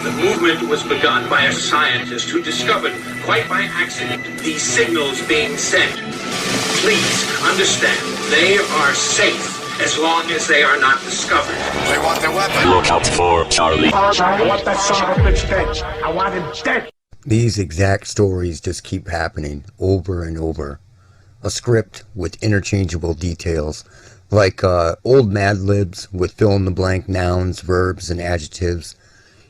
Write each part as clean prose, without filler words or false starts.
The movement was begun by a scientist who discovered, quite by accident, these signals being sent. Please understand, they are safe as long as they are not discovered. They want their weapon. Look out for Charlie. I want that son of a bitch dead. I want him dead. These exact stories just keep happening over and over. A script with interchangeable details, like old Mad Libs with fill-in-the-blank nouns, verbs, and adjectives.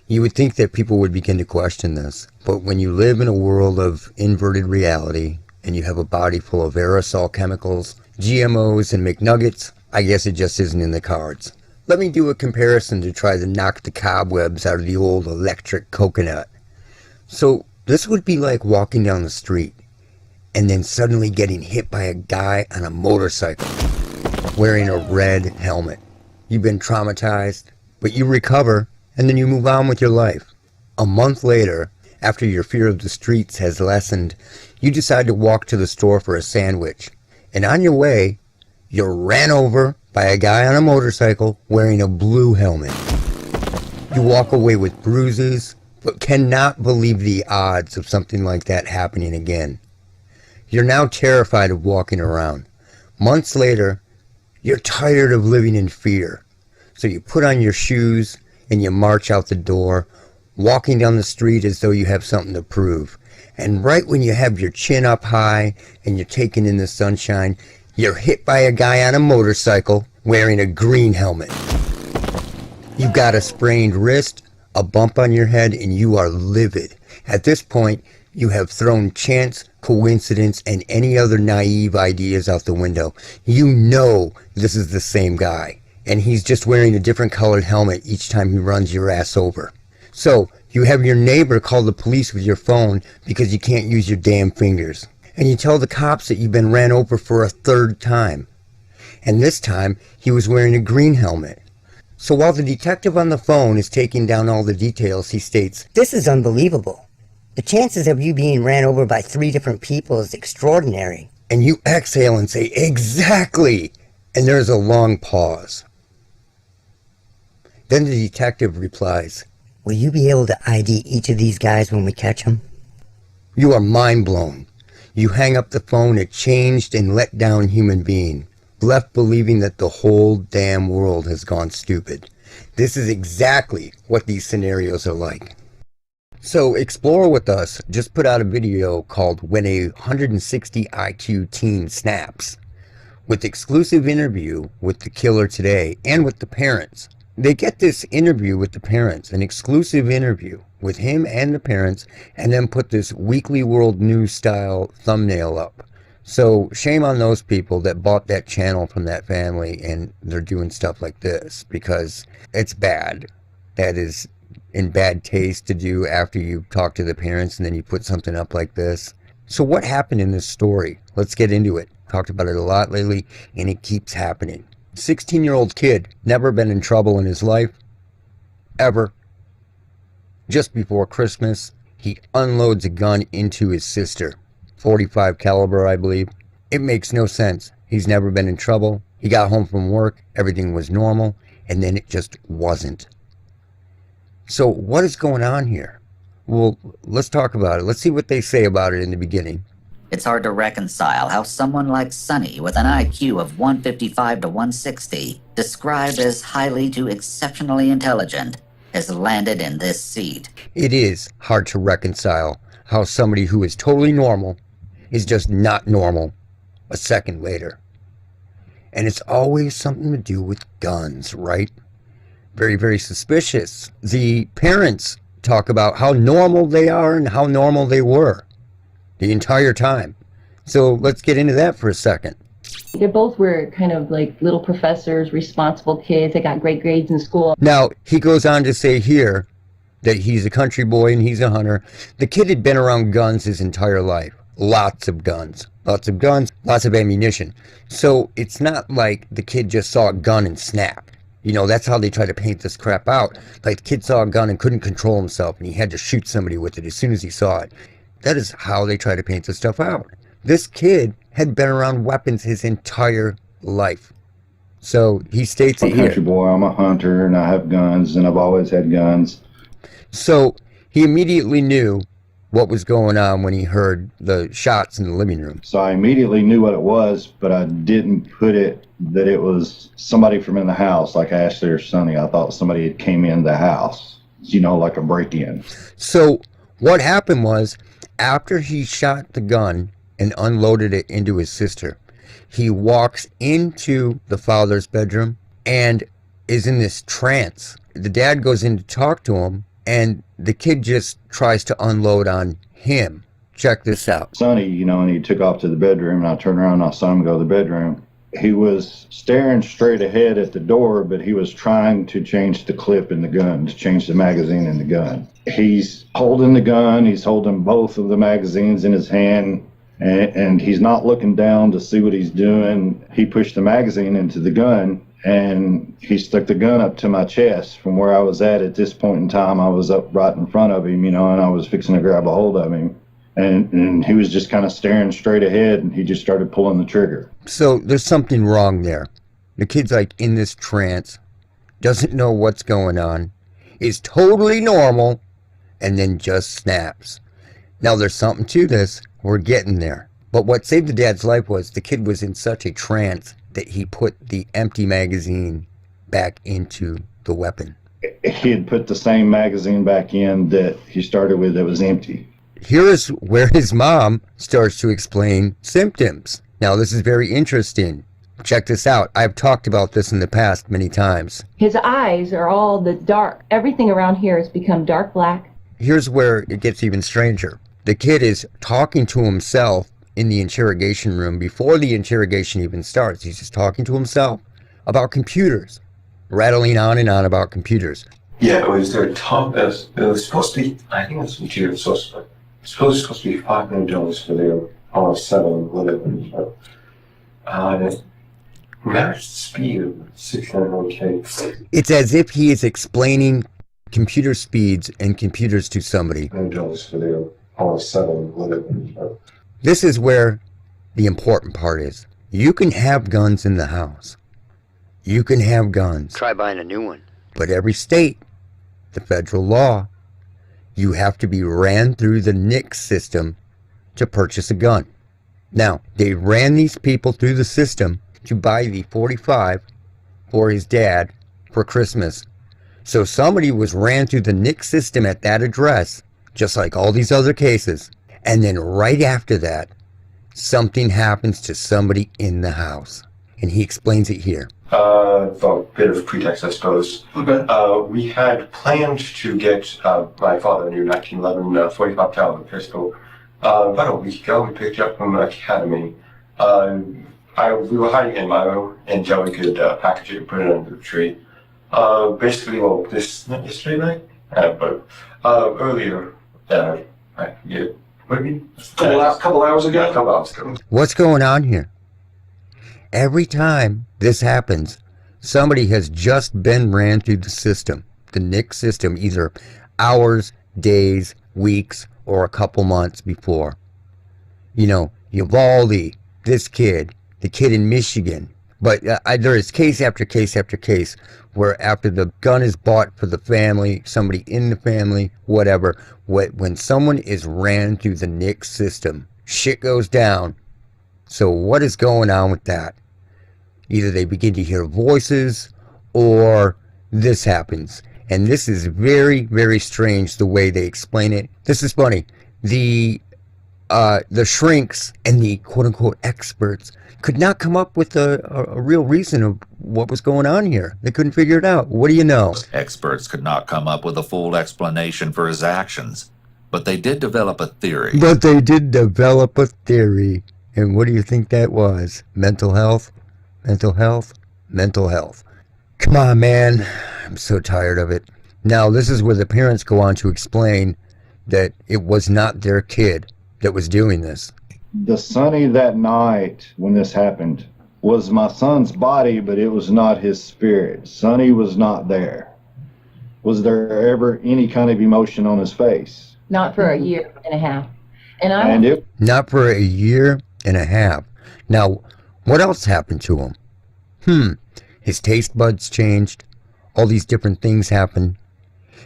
You would think that people would begin to question this, but when you live in a world of inverted reality, and you have a body full of aerosol chemicals, GMOs, and McNuggets, I guess it just isn't in the cards. Let me do a comparison to try to knock the cobwebs out of the old electric coconut. So this would be like walking down the street and then suddenly getting hit by a guy on a motorcycle wearing a red helmet. You've been traumatized, but you recover and then you move on with your life. A month later, after your fear of the streets has lessened, you decide to walk to the store for a sandwich. And on your way, you're ran over by a guy on a motorcycle wearing a blue helmet. You walk away with bruises, but cannot believe the odds of something like that happening again. You're now terrified of walking around. Months later, you're tired of living in fear. So you put on your shoes and you march out the door, walking down the street as though you have something to prove. And right when you have your chin up high and you're taking in the sunshine, you're hit by a guy on a motorcycle wearing a green helmet. You've got a sprained wrist, a bump on your head, and you are livid. At this point, you have thrown chance, coincidence, and any other naive ideas out the window. You know this is the same guy, and he's just wearing a different colored helmet each time he runs your ass over. So, you have your neighbor call the police with your phone because you can't use your damn fingers. And you tell the cops that you've been ran over for a third time. And this time, he was wearing a green helmet. So while the detective on the phone is taking down all the details, he states, "This is unbelievable. The chances of you being ran over by 3 different people is extraordinary." And you exhale and say, "Exactly!" And there's a long pause. Then the detective replies, "Will you be able to ID each of these guys when we catch them?" You are mind blown. You hang up the phone, a changed and let down human being, left believing that the whole damn world has gone stupid. This is exactly what these scenarios are like. So Explore With Us just put out a video called When a 160 IQ Teen Snaps, with exclusive interview with the killer today and with the parents. They get this interview with the parents, an exclusive interview with him and the parents, and then put this Weekly World News style thumbnail up. So shame on those people that bought that channel from that family and they're doing stuff like this, because it's bad. That is in bad taste to do after you talk to the parents and then you put something up like this. So what happened in this story? Let's get into it. Talked about it a lot lately and it keeps happening. 16-year-old kid, never been in trouble in his life, ever. Just before Christmas, he unloads a gun into his sister. 45 caliber, I believe. It makes no sense. He's never been in trouble. He got home from work, everything was normal, and then it just wasn't. So what is going on here? Well, let's talk about it. Let's see what they say about it in the beginning. It's hard to reconcile how someone like Sonny, with an IQ of 155 to 160, described as highly to exceptionally intelligent, has landed in this seat. It is hard to reconcile how somebody who is totally normal is just not normal a second later. And it's always something to do with guns, right? Very, very suspicious. The parents talk about how normal they are and how normal they were the entire time. So let's get into that for a second. They both were kind of like little professors, responsible kids. They got great grades in school. Now, he goes on to say here that he's a country boy and he's a hunter. The kid had been around guns his entire life. Lots of guns, lots of ammunition. So it's not like the kid just saw a gun and snapped. You know, that's how they try to paint this crap out. Like the kid saw a gun and couldn't control himself and he had to shoot somebody with it as soon as he saw it. That is how they try to paint this stuff out. This kid had been around weapons his entire life. So he states it here. I'm a country boy, I'm a hunter, and I have guns, and I've always had guns. So he immediately knew what was going on when he heard the shots in the living room. So I immediately knew what it was, but I didn't put it that it was somebody from in the house, like Ashley or Sonny. I thought somebody had came in the house, like a break-in. So what happened was, after he shot the gun and unloaded it into his sister, he walks into the father's bedroom and is in this trance. The dad goes in to talk to him, and the kid just tries to unload on him. Check this out. Sonny, and he took off to the bedroom, and I turned around and I saw him go to the bedroom. He was staring straight ahead at the door, but he was trying to change the clip in the gun, to change the magazine in the gun. He's holding the gun. He's holding both of the magazines in his hand, and he's not looking down to see what he's doing. He pushed the magazine into the gun, and he stuck the gun up to my chest from where I was at this point in time. I was up right in front of him, and I was fixing to grab a hold of him. And he was just kind of staring straight ahead, and he just started pulling the trigger. So there's something wrong there. The kid's like in this trance, doesn't know what's going on, is totally normal, and then just snaps. Now there's something to this. We're getting there. But what saved the dad's life was the kid was in such a trance that he put the empty magazine back into the weapon. He had put the same magazine back in that he started with that was empty. Here is where his mom starts to explain symptoms. Now, this is very interesting. Check this out. I've talked about this in the past many times. His eyes are all the dark. Everything around here has become dark black. Here's where it gets even stranger. The kid is talking to himself in the interrogation room before the interrogation even starts. He's just talking to himself about computers, rattling on and on about computers. Yeah, it was their top. It was supposed to be. I think it's material suspect. It's supposed to be $500 for their R7, whatever. It matched the speed of 600K. It's as if he is explaining computer speeds and computers to somebody. $500 for their R7, whatever. This is where the important part is. You can have guns in the house. You can have guns. Try buying a new one. But every state, the federal law, you have to be ran through the NICS system to purchase a gun. Now, they ran these people through the system to buy the .45 for his dad for Christmas. So somebody was ran through the NICS system at that address, just like all these other cases. And then right after that, something happens to somebody in the house. And he explains it here. A bit of pretext, I suppose. Okay. We had planned to get my father a new 1911 .45 caliber pistol. About a week ago, we picked it up from the academy. We were hiding in Milo until we could package it and put it under the tree. Basically, yesterday night? But earlier, I forget. What do you mean? Couple hours ago? Yeah, a couple hours ago. What's going on here? Every time this happens, somebody has just been ran through the system, the NICS system, either hours, days, weeks, or a couple months before. Uvalde, this kid, the kid in Michigan. But there is case after case after case where after the gun is bought for the family, somebody in the family, whatever, when someone is ran through the NICS system, shit goes down. So what is going on with that? Either they begin to hear voices or this happens. And this is very, very strange the way they explain it. This is funny. The shrinks and the quote-unquote experts could not come up with a real reason of what was going on here. They couldn't figure it out. What do you know? Experts could not come up with a full explanation for his actions, but they did develop a theory. And what do you think that was? Mental health? Mental health? Mental health. Come on, man. I'm so tired of it. Now, this is where the parents go on to explain that it was not their kid that was doing this. The Sonny that night when this happened was my son's body, but it was not his spirit. Sonny was not there. Was there ever any kind of emotion on his face? Not for a year and a half. Not for a year and a half. Now, what else happened to him? His taste buds changed. All these different things happened.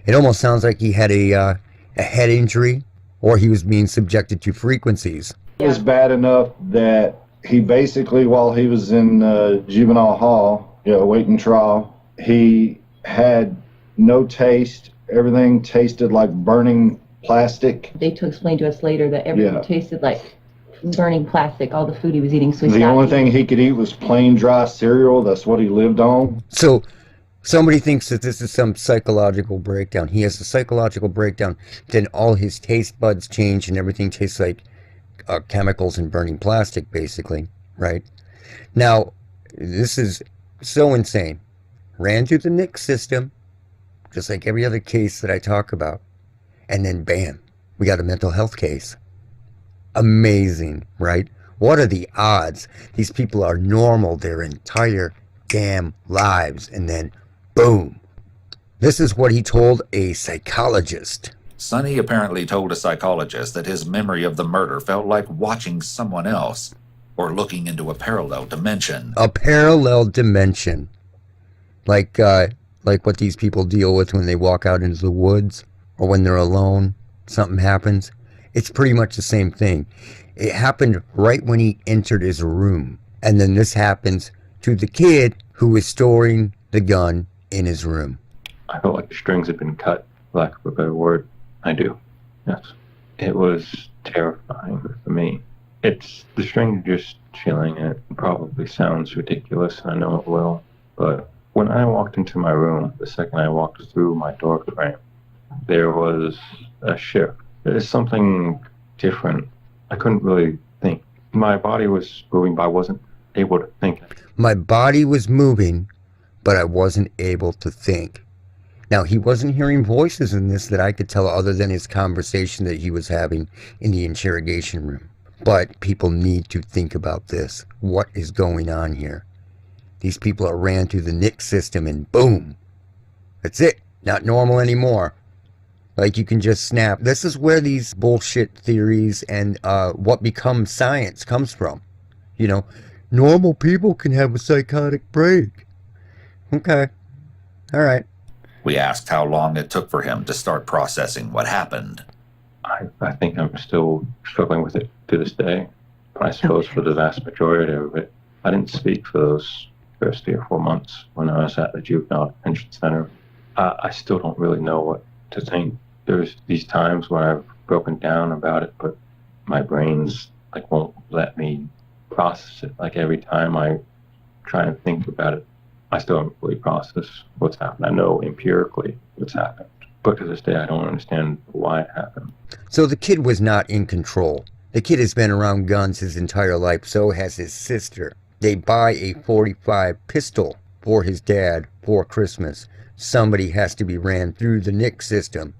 It almost sounds like he had a head injury, or he was being subjected to frequencies. It was bad enough that he basically, while he was in juvenile hall, waiting trial, he had no taste. Everything tasted like burning plastic. They explained to us later that everything tasted like burning plastic, all the food he was eating. So the only thing he could eat was plain dry cereal. That's what he lived on. So somebody thinks that this is some psychological breakdown. He has a psychological breakdown. Then all his taste buds change and everything tastes like chemicals and burning plastic, basically, right? Now, this is so insane. Ran through the NICS system, just like every other case that I talk about. And then bam, we got a mental health case. Amazing, right? What are the odds? These people are normal their entire damn lives, and then boom. This is what he told a psychologist. Sonny apparently told a psychologist that his memory of the murder felt like watching someone else or looking into a parallel dimension. A parallel dimension. Like what these people deal with when they walk out into the woods or when they're alone, something happens. It's pretty much the same thing. It happened right when he entered his room. And then this happens to the kid who was storing the gun in his room. I felt like the strings had been cut, for lack of a better word. I do, yes. It was terrifying for me. It's the string just chilling, and it probably sounds ridiculous, and I know it will, but when I walked into my room, the second I walked through my door frame, there was a shift. There's something different. I couldn't really think. My body was moving, but I wasn't able to think. My body was moving, but I wasn't able to think. Now, he wasn't hearing voices in this that I could tell other than his conversation that he was having in the interrogation room. But people need to think about this. What is going on here? These people are ran through the NICS system and boom. That's it. Not normal anymore. Like you can just snap. This is where these bullshit theories and what becomes science comes from. You know, normal people can have a psychotic break. Okay. All right. We asked how long it took for him to start processing what happened. I think I'm still struggling with it to this day. I suppose for the vast majority of it. I didn't speak for those first 3 or 4 months when I was at the juvenile detention center. I still don't really know what to think. There's these times when I've broken down about it, but my brain's like won't let me process it. Like every time I try and think about it, I still haven't fully processed what's happened. I know empirically what's happened, but to this day I don't understand why it happened. So the kid was not in control. The kid has been around guns his entire life, so has his sister. They buy a .45 pistol for his dad for Christmas. Somebody has to be ran through the NICS system.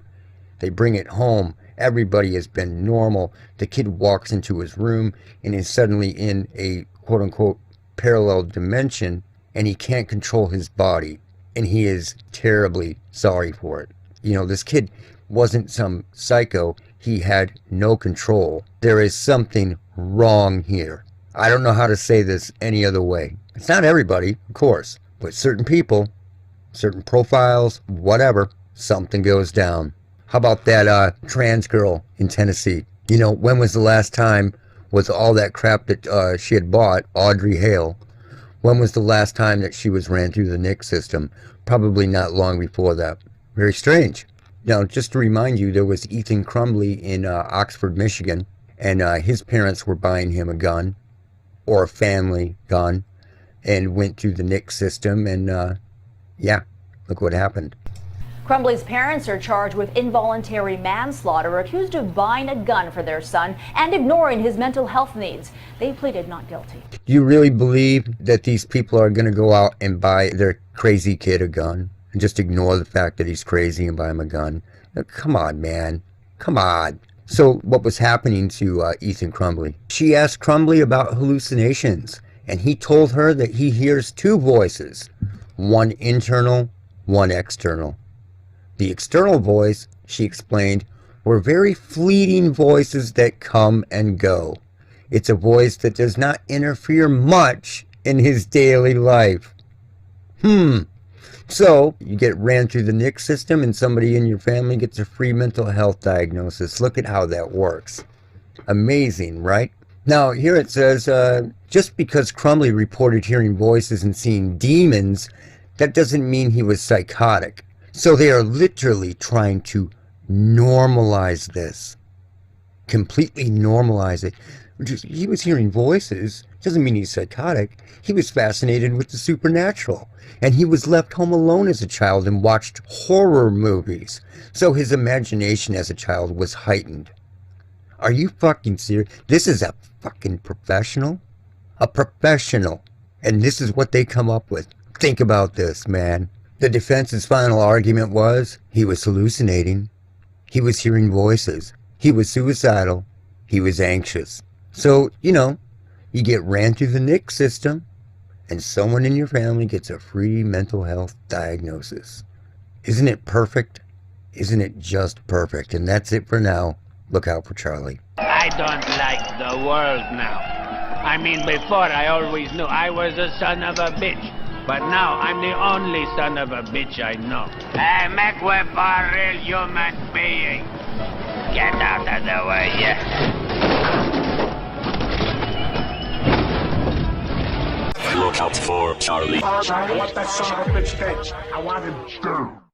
They bring it home. Everybody has been normal. The kid walks into his room and is suddenly in a quote-unquote parallel dimension, and he can't control his body. And he is terribly sorry for it. You know, this kid wasn't some psycho. He had no control. There is something wrong here. I don't know how to say this any other way. It's not everybody, of course, but certain people, certain profiles, whatever, something goes down. How about that trans girl in Tennessee? You know, when was the last time, with all that crap that she had bought, Audrey Hale, when was the last time that she was ran through the NICS system? Probably not long before that. Very strange. Now, just to remind you, there was Ethan Crumbley in Oxford, Michigan, and his parents were buying him a gun, or a family gun, and went through the NICS system, and yeah, look what happened. Crumbley's parents are charged with involuntary manslaughter, accused of buying a gun for their son and ignoring his mental health needs. They pleaded not guilty. Do you really believe that these people are going to go out and buy their crazy kid a gun and just ignore the fact that he's crazy and buy him a gun? Now, come on, man. Come on. So what was happening to Ethan Crumbley? She asked Crumbley about hallucinations, and he told her that he hears two voices, one internal, one external. The external voice, she explained, were very fleeting voices that come and go. It's a voice that does not interfere much in his daily life. So, you get ran through the NICU system and somebody in your family gets a free mental health diagnosis. Look at how that works. Amazing, right? Now, here it says, just because Crumbley reported hearing voices and seeing demons, that doesn't mean he was psychotic. So they are literally trying to normalize this. Completely normalize it. He was hearing voices. Doesn't mean he's psychotic. He was fascinated with the supernatural. And he was left home alone as a child and watched horror movies. So his imagination as a child was heightened. Are you fucking serious? This is a fucking professional? A professional. And this is what they come up with. Think about this, man. The defense's final argument was he was hallucinating. He was hearing voices. He was suicidal. He was anxious. So, you know, you get ran through the NICU system and someone in your family gets a free mental health diagnosis. Isn't it perfect? Isn't it just perfect? And that's it for now. Look out for Charlie. I don't like the world now. I mean, before I always knew I was a son of a bitch. But now I'm the only son of a bitch I know. Hey, make way for a real human being. Get out of the way, yeah. Look out for Charlie. I want that son of a bitch dead. I want him dead.